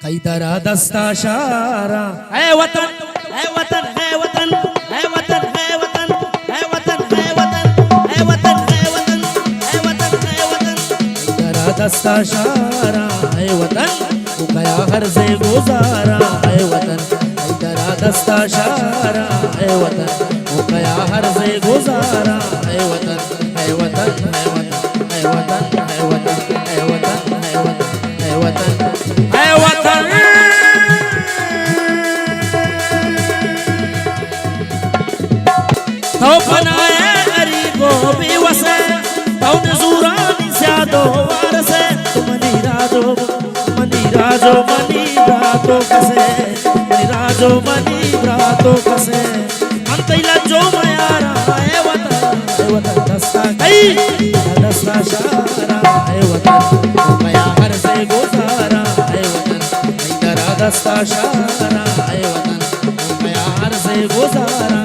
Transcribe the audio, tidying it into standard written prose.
Hydra दस्ता शारा है वतन है वतन है वतन है वतन है वतन है वतन है वतन है वतन है वतन है वतन है वतन हैदरा दस्ता शारा है वतन वो गया हर से गुजारा है वतन हैदरा दस्ता शारा है वतन वो गया हर से गुजारा है वतन है वतन है वतन है वतन है वतन है वतन है वतन है वतन है वतन तो बनाए गरीबो भी वसे तो नजूरानी स्यादो वारसे मनी राजो मनी ब्रातो कसे मनी राजो मनी ब्रातो कसे अंतैला जो मयारा है वतन दस्ता कई दस्ता शारा है वतन मया हर से गुजारा है वतन हैदरा दस्ता शारा है वतन मया हर से गुजारा